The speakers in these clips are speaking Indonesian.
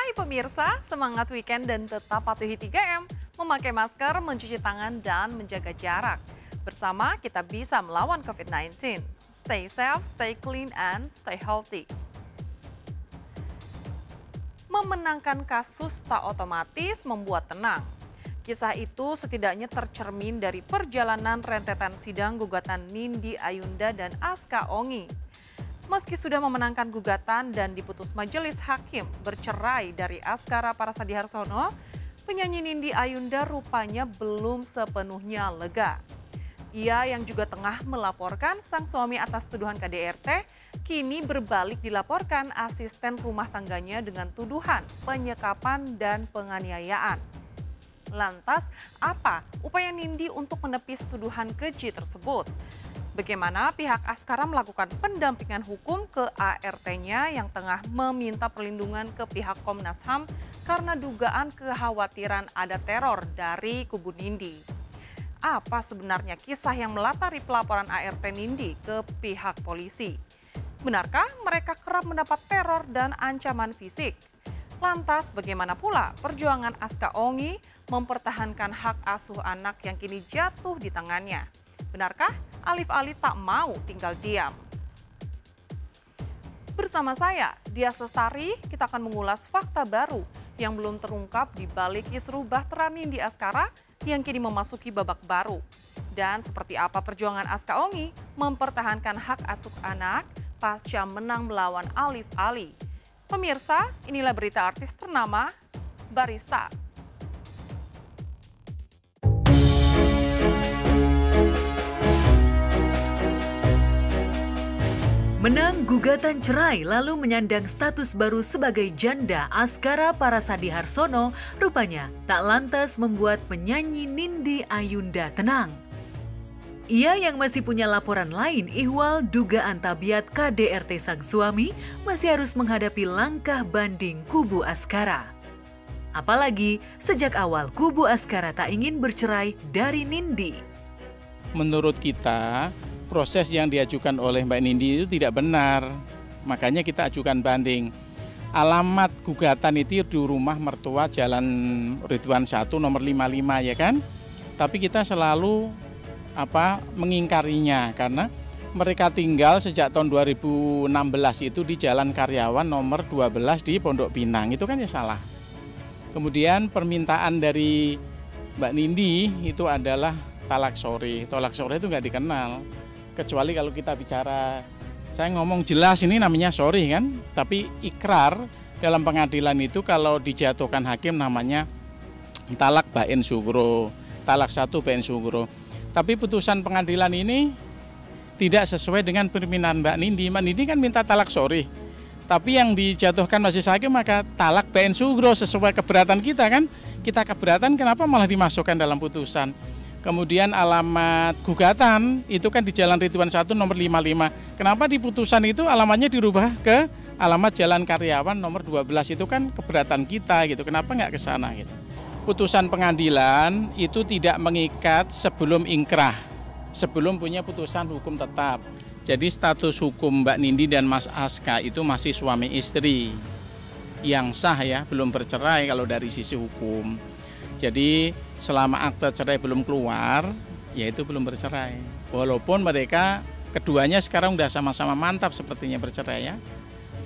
Hai pemirsa, semangat weekend dan tetap patuhi 3M, memakai masker, mencuci tangan, dan menjaga jarak. Bersama kita bisa melawan COVID-19. Stay safe, stay clean, and stay healthy. Memenangkan kasus tak otomatis membuat tenang. Kisah itu setidaknya tercermin dari perjalanan rentetan sidang gugatan Nindi Ayunda dan Aska Ongi. Meski sudah memenangkan gugatan dan diputus majelis hakim bercerai dari Askara Parasadiharsono, penyanyi Nindi Ayunda rupanya belum sepenuhnya lega. Ia yang juga tengah melaporkan sang suami atas tuduhan KDRT, kini berbalik dilaporkan asisten rumah tangganya dengan tuduhan penyekapan dan penganiayaan. Lantas, apa upaya Nindi untuk menepis tuduhan keji tersebut? Bagaimana pihak Askara melakukan pendampingan hukum ke ART-nya yang tengah meminta perlindungan ke pihak Komnas HAM karena dugaan kekhawatiran ada teror dari kubu Nindi. Apa sebenarnya kisah yang melatari pelaporan ART Nindi ke pihak polisi? Benarkah mereka kerap mendapat teror dan ancaman fisik? Lantas bagaimana pula perjuangan Aska Ongi mempertahankan hak asuh anak yang kini jatuh di tangannya? Benarkah Alif Ali tak mau tinggal diam? Bersama saya, Dias Lestari, kita akan mengulas fakta baru yang belum terungkap di balik kisruh bahtera Nindi Askara yang kini memasuki babak baru. Dan seperti apa perjuangan Aska Ongi mempertahankan hak asuh anak pasca menang melawan Alif Ali. Pemirsa, inilah berita artis ternama, Barista. Menang gugatan cerai lalu menyandang status baru sebagai janda, Askara Parasadiharsono rupanya tak lantas membuat penyanyi Nindi Ayunda tenang. Ia yang masih punya laporan lain ihwal dugaan tabiat KDRT sang suami masih harus menghadapi langkah banding kubu Askara. Apalagi sejak awal kubu Askara tak ingin bercerai dari Nindi. Menurut kita, proses yang diajukan oleh Mbak Nindi itu tidak benar, makanya kita ajukan banding. Alamat gugatan itu di rumah mertua Jalan Ridwan 1 nomor 55 ya kan? Tapi kita selalu mengingkarinya karena mereka tinggal sejak tahun 2016 itu di Jalan Karyawan nomor 12 di Pondok Pinang, itu kan ya salah. Kemudian permintaan dari Mbak Nindi itu adalah talak sore. Talak sore itu nggak dikenal. Kecuali kalau kita bicara, saya ngomong jelas ini namanya sorry kan, tapi ikrar dalam pengadilan itu kalau dijatuhkan hakim namanya talak bain syukro, talak satu bain syukro. Tapi putusan pengadilan ini tidak sesuai dengan permintaan Mbak Nindi. Mbak Nindi kan minta talak sorry, tapi yang dijatuhkan majelis hakim maka talak bain syukro sesuai keberatan kita kan. Kita keberatan kenapa malah dimasukkan dalam putusan. Kemudian alamat gugatan itu kan di Jalan Ridwan 1 nomor 55. Kenapa di putusan itu alamatnya dirubah ke alamat Jalan Karyawan nomor 12, itu kan keberatan kita gitu. Kenapa nggak ke sana gitu. Putusan pengadilan itu tidak mengikat sebelum ingkrah, sebelum punya putusan hukum tetap. Jadi status hukum Mbak Nindi dan Mas Aska itu masih suami istri yang sah ya, belum bercerai kalau dari sisi hukum. Jadi selama akte cerai belum keluar, yaitu belum bercerai. Walaupun mereka keduanya sekarang sudah sama-sama mantap sepertinya bercerai ya.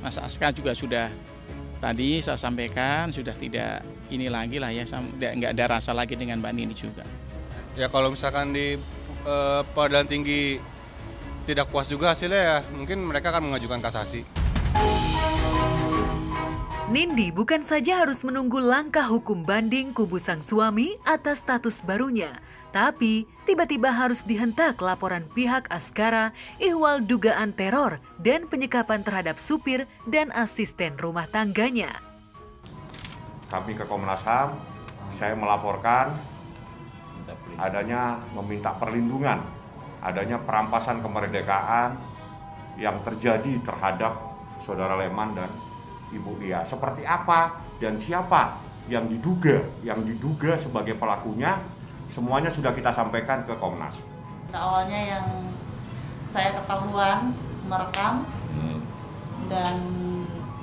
Mas Aska juga sudah tadi saya sampaikan sudah tidak ini lagi lah ya, nggak ada rasa lagi dengan Mbak Nindi juga. Ya kalau misalkan di pengadilan tinggi tidak puas juga hasilnya ya, mungkin mereka akan mengajukan kasasi. Nindi bukan saja harus menunggu langkah hukum banding kubu sang suami atas status barunya, tapi tiba-tiba harus dihentak laporan pihak Askara ihwal dugaan teror dan penyekapan terhadap supir dan asisten rumah tangganya. Kami ke Komnas HAM, saya melaporkan adanya meminta perlindungan, adanya perampasan kemerdekaan yang terjadi terhadap Saudara Leman dan Ibu Lia. Seperti apa dan siapa yang diduga sebagai pelakunya, semuanya sudah kita sampaikan ke Komnas. Awalnya yang saya ketahuan merekam dan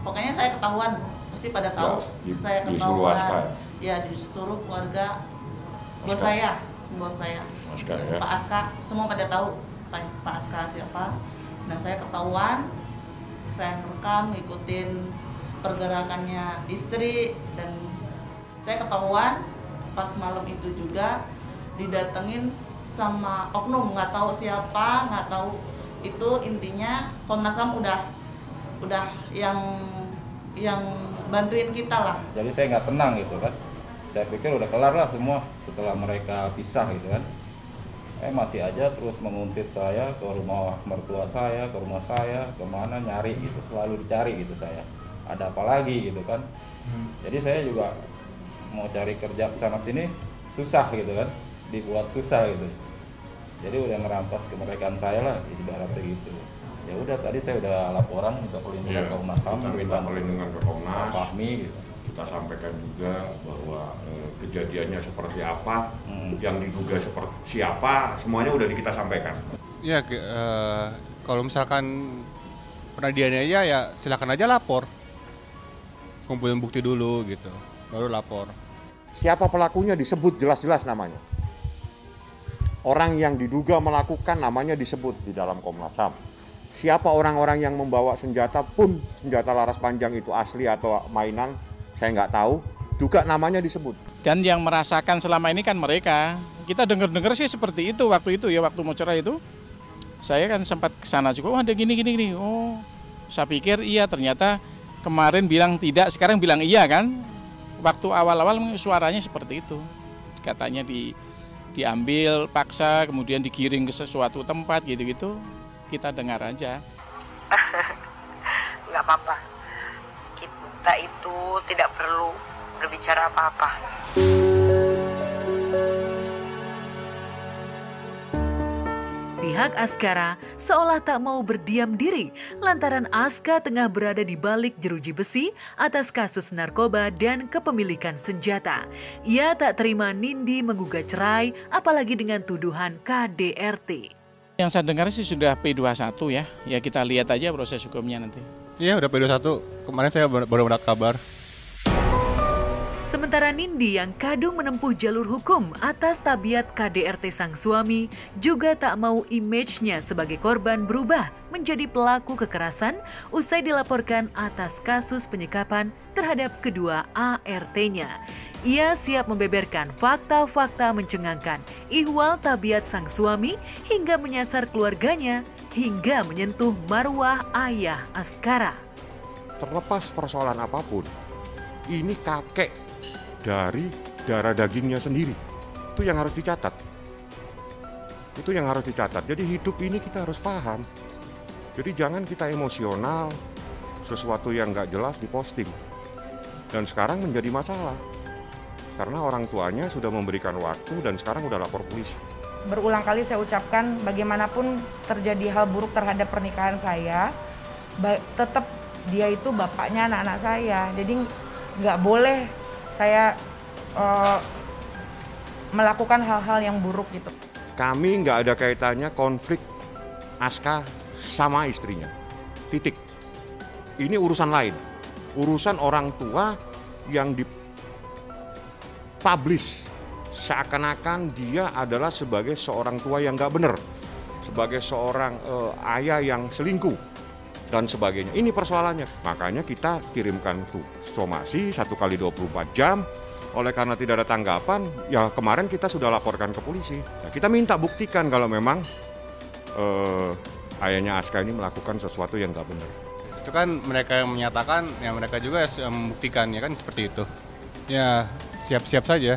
pokoknya saya ketahuan pasti pada tahu. Ya, Saya disuruh ketahuan. Aska, Ya, disuruh keluarga bos Aska. saya. Aska, ya. Pak Aska, semua pada tahu Pak Aska siapa. Nah, saya ketahuan, saya rekam, ngikutin pergerakannya istri, dan saya ketahuan pas malam itu juga didatengin sama oknum, nggak tahu siapa, nggak tahu itu. Intinya Komnas HAM udah yang bantuin kita lah. Jadi saya nggak tenang gitu kan. Saya pikir udah kelar lah semua setelah mereka pisah gitu kan. Masih aja terus menguntit saya ke rumah mertua saya, ke rumah saya, kemana nyari gitu, selalu dicari gitu saya. Ada apa lagi gitu kan. Jadi saya juga mau cari kerja kesana sini susah gitu kan, dibuat susah gitu. Jadi udah ngerampas kemerdekaan saya lah ibaratnya gitu. Ya udah, tadi saya udah laporan minta perlindungan ke Komnas HAM, minta perlindungan ke Komnas, Fahmi gitu. Kita sampaikan juga bahwa kejadiannya seperti apa, yang diduga seperti siapa, semuanya udah kita sampaikan. Ya, kalau misalkan pernah dianiaya ya silakan aja lapor. Kumpulin bukti dulu gitu, baru lapor. Siapa pelakunya disebut jelas-jelas namanya. Orang yang diduga melakukan namanya disebut di dalam Komnas HAM. Siapa orang-orang yang membawa senjata pun, senjata laras panjang itu asli atau mainan, saya nggak tahu, juga namanya disebut. Dan yang merasakan selama ini kan mereka. Kita dengar-dengar sih seperti itu waktu itu ya, waktu mau cerai itu. Saya kan sempat ke sana juga, ada gini. Oh, saya pikir iya, ternyata kemarin bilang tidak, sekarang bilang iya kan. Waktu awal-awal suaranya seperti itu. Katanya diambil paksa, kemudian digiring ke sesuatu tempat gitu-gitu. Kita dengar aja. Nggak apa-apa. Kita itu tidak perlu berbicara apa-apa. Pihak Askara seolah tak mau berdiam diri lantaran Aska tengah berada di balik jeruji besi atas kasus narkoba dan kepemilikan senjata. Ia tak terima Nindi menggugat cerai, apalagi dengan tuduhan KDRT. Yang saya dengar sih sudah P21 ya. Ya kita lihat aja proses hukumnya nanti. Iya, udah P21. Kemarin saya baru mendapat kabar. Sementara Nindi yang kadung menempuh jalur hukum atas tabiat KDRT sang suami juga tak mau image-nya sebagai korban berubah menjadi pelaku kekerasan usai dilaporkan atas kasus penyekapan terhadap kedua ART-nya. Ia siap membeberkan fakta-fakta mencengangkan ihwal tabiat sang suami hingga menyasar keluarganya hingga menyentuh marwah ayah Askara. Terlepas persoalan apapun, ini kakek dari darah dagingnya sendiri. Itu yang harus dicatat. Jadi hidup ini kita harus paham. Jadi jangan kita emosional, sesuatu yang nggak jelas diposting. Dan sekarang menjadi masalah. Karena orang tuanya sudah memberikan waktu dan sekarang udah lapor polisi. Berulang kali saya ucapkan bagaimanapun terjadi hal buruk terhadap pernikahan saya, tetap dia itu bapaknya anak-anak saya. Jadi nggak boleh saya melakukan hal-hal yang buruk gitu. Kami nggak ada kaitannya konflik Aska sama istrinya. Titik. Ini urusan lain. Urusan orang tua yang dipublish seakan-akan dia adalah sebagai seorang tua yang nggak benar, sebagai seorang ayah yang selingkuh dan sebagainya. Ini persoalannya. Makanya kita kirimkan tuh somasi 1 kali 24 jam. Oleh karena tidak ada tanggapan, ya kemarin kita sudah laporkan ke polisi. Nah, kita minta buktikan kalau memang ayahnya Aska ini melakukan sesuatu yang nggak benar. Itu kan mereka yang menyatakan, ya mereka juga yang membuktikan, ya kan seperti itu. Ya siap-siap saja.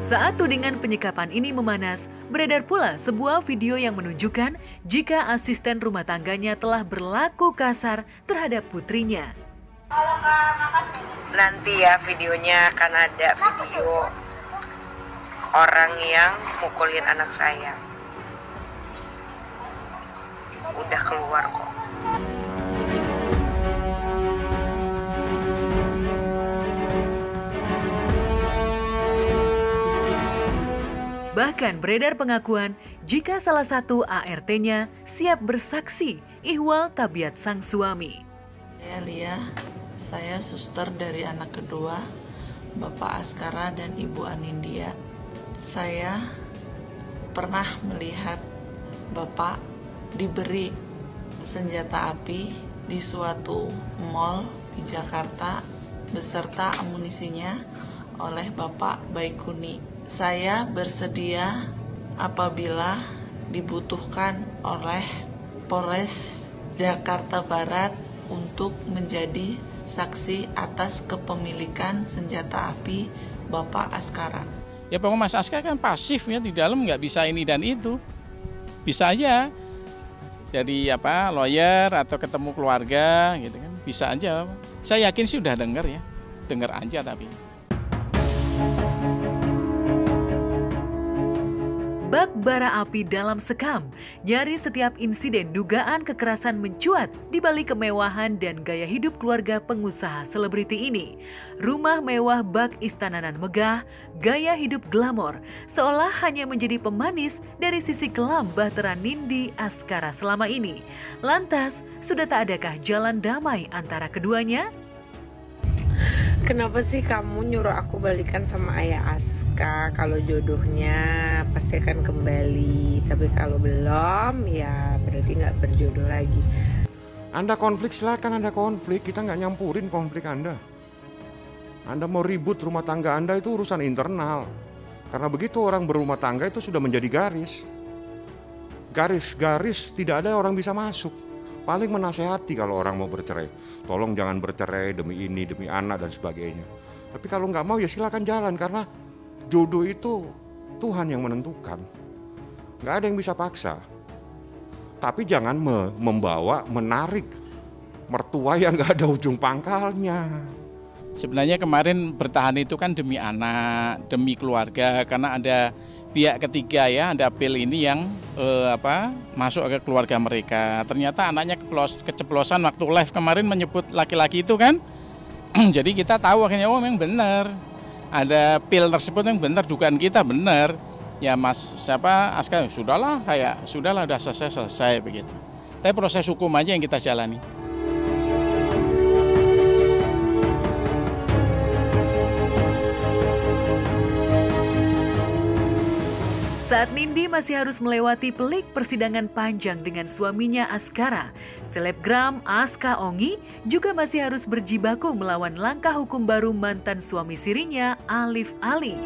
Saat tudingan penyekapan ini memanas, beredar pula sebuah video yang menunjukkan jika asisten rumah tangganya telah berlaku kasar terhadap putrinya. Nanti ya videonya akan ada video orang yang mukulin anak saya. Udah keluar kok. Bahkan beredar pengakuan jika salah satu ART-nya siap bersaksi ihwal tabiat sang suami. Saya Lia, saya suster dari anak kedua, Bapak Askara dan Ibu Anindya. Saya pernah melihat Bapak diberi senjata api di suatu mall di Jakarta beserta amunisinya oleh Bapak Baikuni. Saya bersedia apabila dibutuhkan oleh Polres Jakarta Barat untuk menjadi saksi atas kepemilikan senjata api Bapak Askara. Ya pokoknya Mas Askara kan pasif ya, di dalam nggak bisa ini dan itu. Bisa aja jadi lawyer atau ketemu keluarga gitu kan, bisa aja. Saya yakin sih udah dengar ya, dengar aja tapi. Bak bara api dalam sekam, nyaris setiap insiden dugaan kekerasan mencuat di balik kemewahan dan gaya hidup keluarga pengusaha selebriti ini. Rumah mewah bak istananan megah, gaya hidup glamor, seolah hanya menjadi pemanis dari sisi kelam bahtera Nindi Askara selama ini. Lantas, sudah tak adakah jalan damai antara keduanya? Kenapa sih kamu nyuruh aku balikan sama ayah Aska? Kalau jodohnya pasti akan kembali, tapi kalau belum ya berarti nggak berjodoh lagi. Anda konflik, silakan Anda konflik, kita nggak nyampurin konflik Anda. Anda mau ribut rumah tangga Anda itu urusan internal. Karena begitu orang berumah tangga itu sudah menjadi garis. Garis tidak ada orang bisa masuk. Paling menasehati kalau orang mau bercerai. Tolong jangan bercerai demi ini, demi anak dan sebagainya. Tapi kalau nggak mau ya silakan jalan, karena jodoh itu Tuhan yang menentukan. Nggak ada yang bisa paksa. Tapi jangan menarik mertua yang nggak ada ujung pangkalnya. Sebenarnya kemarin bertahan itu kan demi anak, demi keluarga, karena ada pihak ketiga ya, ada pil ini yang masuk ke keluarga mereka. Ternyata anaknya keceplosan waktu live kemarin menyebut laki-laki itu kan. Jadi kita tahu akhirnya memang benar. Ada pil tersebut yang benar, dugaan kita benar. Ya Mas Askara sudahlah udah selesai begitu. Tapi proses hukum aja yang kita jalani. Saat Nindi masih harus melewati pelik persidangan panjang dengan suaminya Askara, selebgram Aska Ongi juga masih harus berjibaku melawan langkah hukum baru mantan suami sirinya Alif Ali.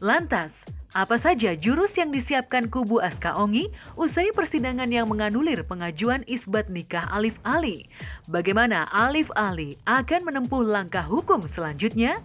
Lantas, apa saja jurus yang disiapkan kubu Aska Ongi usai persidangan yang menganulir pengajuan isbat nikah Alif Ali? Bagaimana Alif Ali akan menempuh langkah hukum selanjutnya?